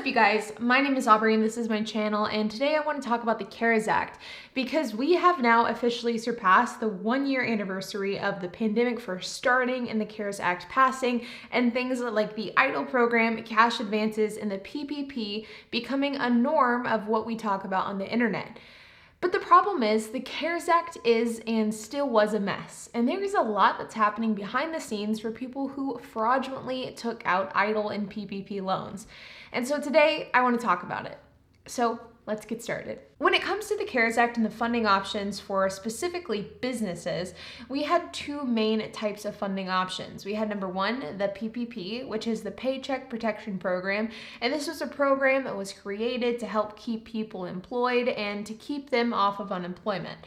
you guys? My name is Aubrey and this is my channel, and today I want to talk about the CARES Act because we have now officially surpassed the 1-year anniversary of the pandemic first starting and the CARES Act passing, and things like the EIDL program, cash advances, and the PPP becoming a norm of what we talk about on the internet. But the problem is the CARES Act is and still was a mess, and there is a lot that's happening behind the scenes for people who fraudulently took out EIDL and PPP loans. And so today I want to talk about it. So let's get started. When it comes to the CARES Act and the funding options for specifically businesses, we had two main types of funding options. We had number one, the PPP, which is the Paycheck Protection Program. And this was a program that was created to help keep people employed and to keep them off of unemployment.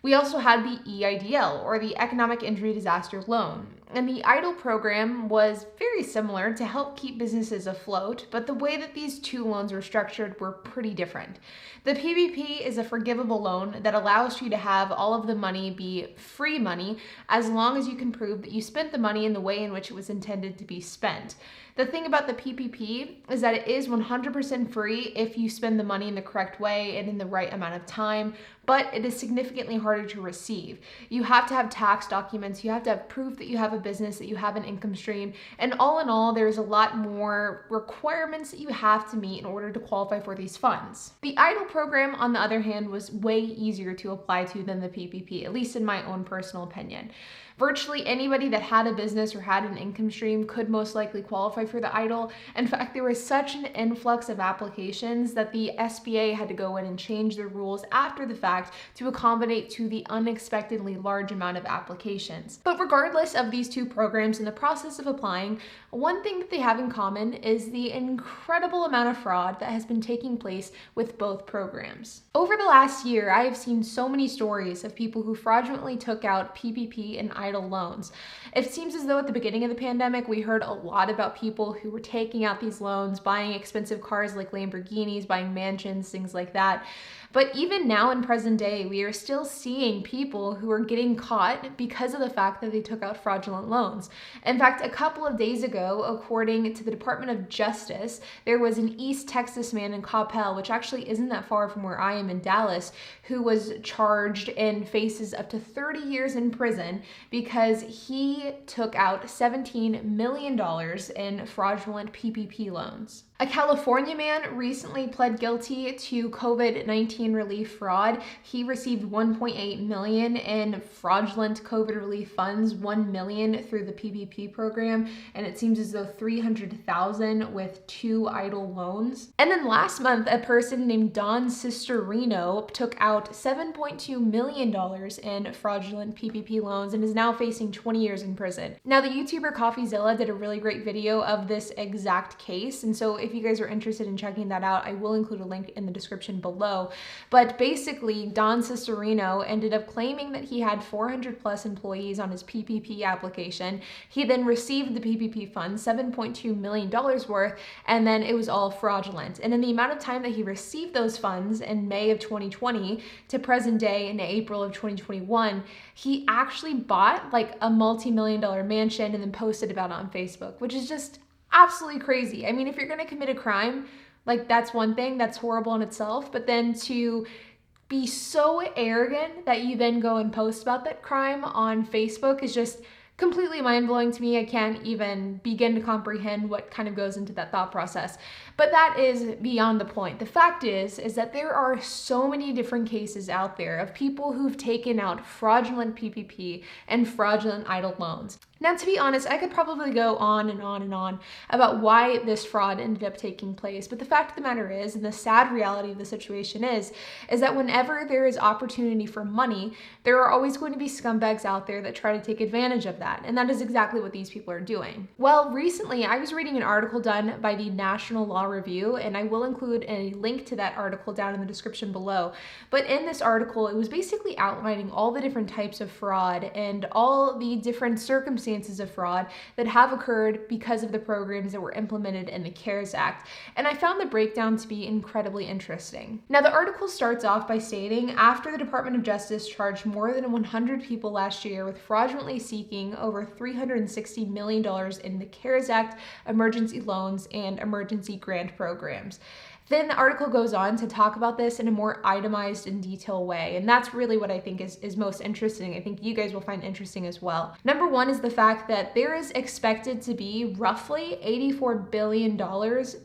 We also had the EIDL, or the Economic Injury Disaster Loan. And the EIDL program was very similar to help keep businesses afloat, but the way that these two loans were structured were pretty different. The PPP is a forgivable loan that allows you to have all of the money be free money as long as you can prove that you spent the money in the way in which it was intended to be spent. The thing about the PPP is that it is 100% free if you spend the money in the correct way and in the right amount of time, but it is significantly harder to receive. You have to have tax documents, you have to have proof that you have a business, that you have an income stream, and all in all, there's a lot more requirements that you have to meet in order to qualify for these funds. The EIDL program, on the other hand, was way easier to apply to than the PPP, at least in my own personal opinion. Virtually anybody that had a business or had an income stream could most likely qualify for the EIDL. In fact, there was such an influx of applications that the SBA had to go in and change their rules after the fact to accommodate to the unexpectedly large amount of applications. But regardless of these two programs in the process of applying, one thing that they have in common is the incredible amount of fraud that has been taking place with both programs. Over the last year, I have seen so many stories of people who fraudulently took out PPP and EIDL loans. It seems as though at the beginning of the pandemic, we heard a lot about people who were taking out these loans, buying expensive cars like Lamborghinis, buying mansions, things like that. But even now in present day, we are still seeing people who are getting caught because of the fact that they took out fraudulent loans. In fact, a couple of days ago, according to the Department of Justice, there was an East Texas man in Coppell, which actually isn't that far from where I am in Dallas, who was charged and faces up to 30 years in prison because he took out $17 million in fraudulent PPP loans. A California man recently pled guilty to COVID-19 relief fraud. He received $1.8 million in fraudulent COVID relief funds, $1 million through the PPP program, and it seems as though $300,000 with two EIDL loans. And then last month, a person named Don Sisterino took out $7.2 million in fraudulent PPP loans and is now facing 20 years in prison. Now, the YouTuber CoffeeZilla did a really great video of this exact case, and so if you guys are interested in checking that out, I will include a link in the description below. But basically, Don Sisterino ended up claiming that he had 400 plus employees on his PPP application. He then received the PPP funds, $7.2 million worth, and then it was all fraudulent. And in the amount of time that he received those funds in May of 2020 to present day in April of 2021, he actually bought like a multi-million-dollar mansion and then posted about it on Facebook, which is just absolutely crazy. I mean, if you're going to commit a crime, like that's one thing, that's horrible in itself, but then to be so arrogant that you then go and post about that crime on Facebook is just completely mind-blowing to me. I can't even begin to comprehend what kind of goes into that thought process. But that is beyond the point. The fact is that there are so many different cases out there of people who've taken out fraudulent PPP and fraudulent EIDL loans. Now, to be honest, I could probably go on and on and on about why this fraud ended up taking place, but the fact of the matter is, and the sad reality of the situation is that whenever there is opportunity for money, there are always going to be scumbags out there that try to take advantage of that, and that is exactly what these people are doing. Well, recently, I was reading an article done by the National Law Review, and I will include a link to that article down in the description below, but in this article, it was basically outlining all the different types of fraud and all the different circumstances circumstances of fraud that have occurred because of the programs that were implemented in the CARES Act. And I found the breakdown to be incredibly interesting. Now, the article starts off by stating, after the Department of Justice charged more than 100 people last year with fraudulently seeking over $360 million in the CARES Act, emergency loans, and emergency grant programs. Then the article goes on to talk about this in a more itemized and detailed way. And that's really what I think is most interesting. I think you guys will find interesting as well. Number one is the fact that there is expected to be roughly $84 billion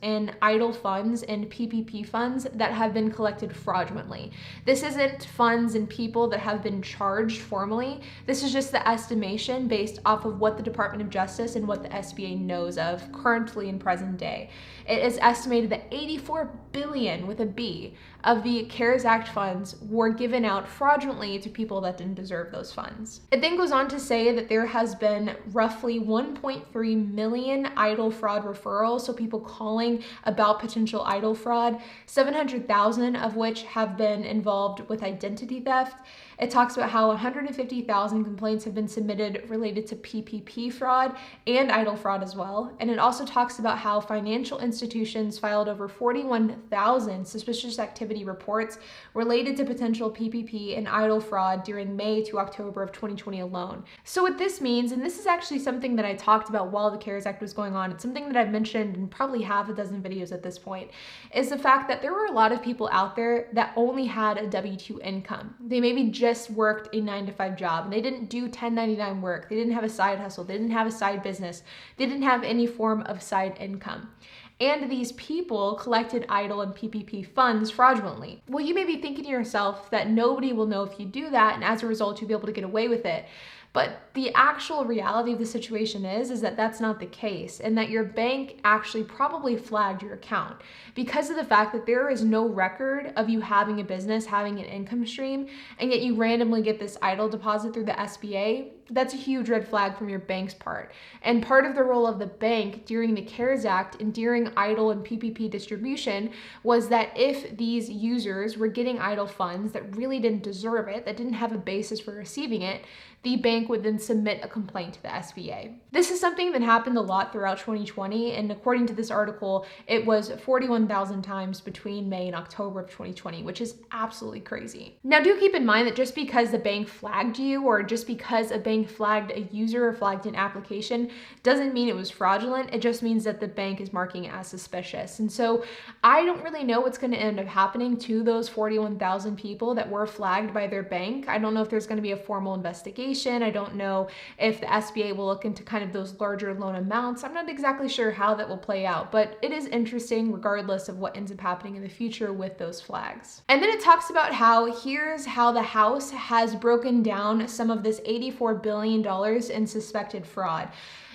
in idle funds and PPP funds that have been collected fraudulently. This isn't funds and people that have been charged formally. This is just the estimation based off of what the Department of Justice and what the SBA knows of currently in present day. It is estimated that 84 billion with a B of the CARES Act funds were given out fraudulently to people that didn't deserve those funds. It then goes on to say that there has been roughly 1.3 million idle fraud referrals, so people calling about potential idle fraud, 700,000 of which have been involved with identity theft. It talks about how 150,000 complaints have been submitted related to PPP fraud and idle fraud as well. And it also talks about how financial institutions filed over 41,000 suspicious activity reports related to potential PPP and idle fraud during May to October of 2020 alone. So what this means, and this is actually something that I talked about while the CARES Act was going on, it's something that I've mentioned in probably half a dozen videos at this point, is the fact that there were a lot of people out there that only had a W-2 income. They maybe just worked a 9-to-5 job and they didn't do 1099 work. They didn't have a side hustle. They didn't have a side business. They didn't have any form of side income. And these people collected idle and PPP funds fraudulently. Well, you may be thinking to yourself that nobody will know if you do that, and as a result, you'll be able to get away with it. But the actual reality of the situation is that that's not the case, and that your bank actually probably flagged your account because of the fact that there is no record of you having a business, having an income stream, and yet you randomly get this idle deposit through the SBA. That's a huge red flag from your bank's part. And part of the role of the bank during the CARES Act and during idle and PPP distribution was that if these users were getting idle funds that really didn't deserve it, that didn't have a basis for receiving it, the bank would then submit a complaint to the SBA. This is something that happened a lot throughout 2020, and according to this article, it was 41,000 times between May and October of 2020, which is absolutely crazy. Now, do keep in mind that just because the bank flagged you, or just because a bank flagged a user or flagged an application, doesn't mean it was fraudulent. It just means that the bank is marking it as suspicious. And so I don't really know what's going to end up happening to those 41,000 people that were flagged by their bank. I don't know if there's going to be a formal investigation. I don't know if the SBA will look into kind of those larger loan amounts. I'm not exactly sure how that will play out, but it is interesting regardless of what ends up happening in the future with those flags. And then it talks about how here's how the House has broken down some of this $84 billion in suspected fraud.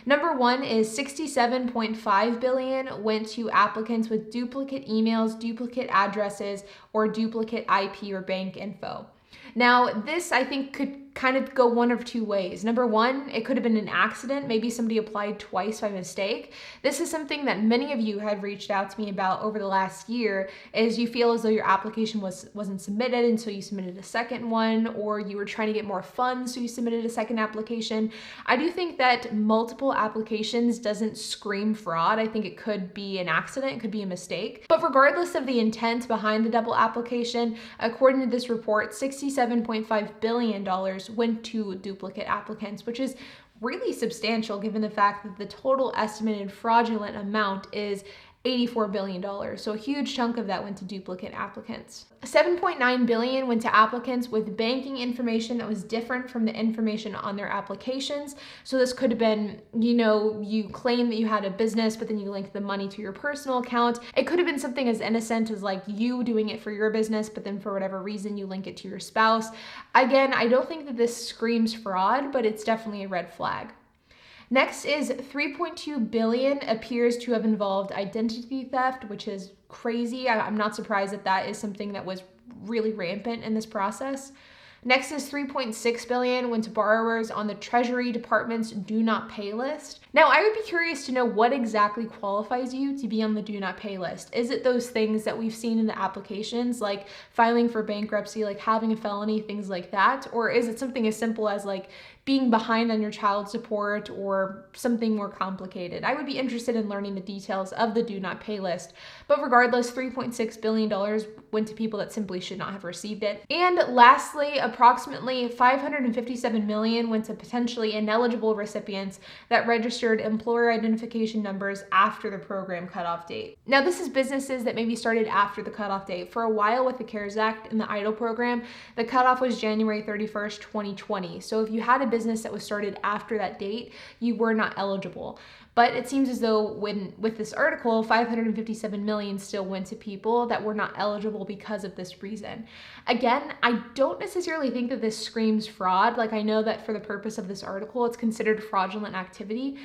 Number one is $67.5 billion went to applicants with duplicate emails, duplicate addresses, or duplicate IP or bank info. Now, this I think could kind of go one of two ways. Number one, it could have been an accident. Maybe somebody applied twice by mistake. This is something that many of you have reached out to me about over the last year, is you feel as though your application wasn't submitted, and so you submitted a second one, or you were trying to get more funds, so you submitted a second application. I do think that multiple applications doesn't scream fraud. I think it could be an accident, it could be a mistake. But regardless of the intent behind the double application, according to this report, $67.5 billion went to duplicate applicants, which is really substantial given the fact that the total estimated fraudulent amount is $84 billion. So a huge chunk of that went to duplicate applicants. $7.9 billion went to applicants with banking information that was different from the information on their applications. So this could have been, you claim that you had a business, but then you link the money to your personal account. It could have been something as innocent as like you doing it for your business, but then for whatever reason you link it to your spouse. Again, I don't think that this screams fraud, but it's definitely a red flag. Next is $3.2 billion appears to have involved identity theft, which is crazy. I'm not surprised that that is something that was really rampant in this process. Next is $3.6 billion went to borrowers on the Treasury Department's do not pay list. Now, I would be curious to know what exactly qualifies you to be on the do not pay list. Is it those things that we've seen in the applications, like filing for bankruptcy, like having a felony, things like that? Or is it something as simple as like being behind on your child support or something more complicated. I would be interested in learning the details of the do not pay list. But regardless, $3.6 billion went to people that simply should not have received it. And lastly, approximately $557 million went to potentially ineligible recipients that registered employer identification numbers after the program cutoff date. Now, this is businesses that maybe started after the cutoff date. For a while with the CARES Act and the EIDL program, the cutoff was January 31st, 2020. So if you had a business that was started after that date, you were not eligible. But it seems as though with this article, 557 million still went to people that were not eligible because of this reason. Again, I don't necessarily think that this screams fraud. Like, I know that for the purpose of this article, it's considered fraudulent activity,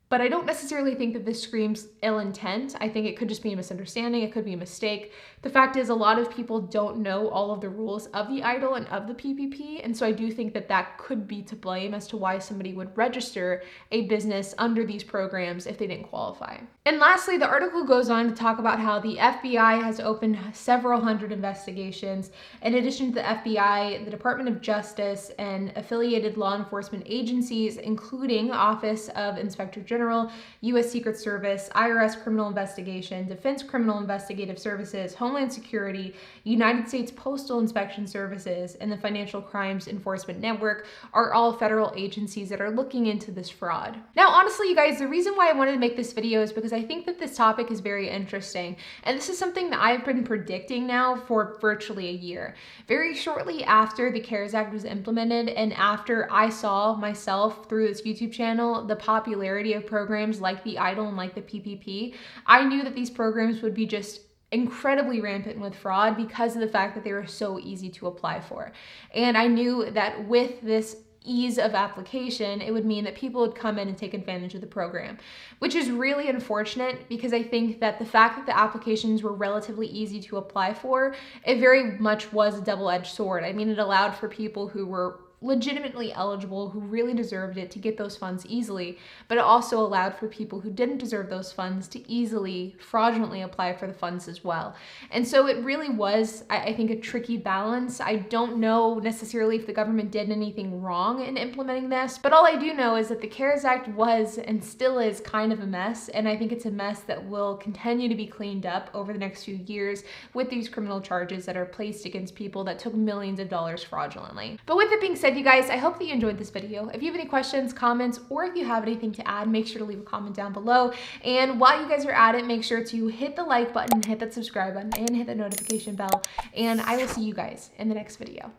but I don't necessarily think that this screams ill intent. I think it could just be a misunderstanding. It could be a mistake. The fact is, a lot of people don't know all of the rules of the EIDL and of the PPP. And so I do think that that could be to blame as to why somebody would register a business under these programs if they didn't qualify. And lastly, the article goes on to talk about how the FBI has opened several hundred investigations. In addition to the FBI, the Department of Justice and affiliated law enforcement agencies, including Office of Inspector General, U.S. Secret Service, IRS Criminal Investigation, Defense Criminal Investigative Services, Homeland Security, United States Postal Inspection Services, and the Financial Crimes Enforcement Network are all federal agencies that are looking into this fraud. Now, honestly, you guys, the reason why I wanted to make this video is because I think that this topic is very interesting. And this is something that I've been predicting now for virtually a year. Very shortly after the CARES Act was implemented and after I saw myself through this YouTube channel the popularity of programs like the EIDL and like the PPP, I knew that these programs would be just incredibly rampant with fraud because of the fact that they were so easy to apply for. And I knew that with this ease of application, it would mean that people would come in and take advantage of the program, which is really unfortunate because I think that the fact that the applications were relatively easy to apply for, it very much was a double-edged sword. I mean, it allowed for people who were legitimately eligible, who really deserved it, to get those funds easily, but it also allowed for people who didn't deserve those funds to easily fraudulently apply for the funds as well. And so it really was, I think, a tricky balance. I don't know necessarily if the government did anything wrong in implementing this, but all I do know is that the CARES Act was and still is kind of a mess, and I think it's a mess that will continue to be cleaned up over the next few years with these criminal charges that are placed against people that took millions of dollars fraudulently. But with it being said, you guys, I hope that you enjoyed this video. If you have any questions, comments, or if you have anything to add, make sure to leave a comment down below. And while you guys are at it, make sure to hit the like button, hit that subscribe button, and hit the notification bell. And I will see you guys in the next video.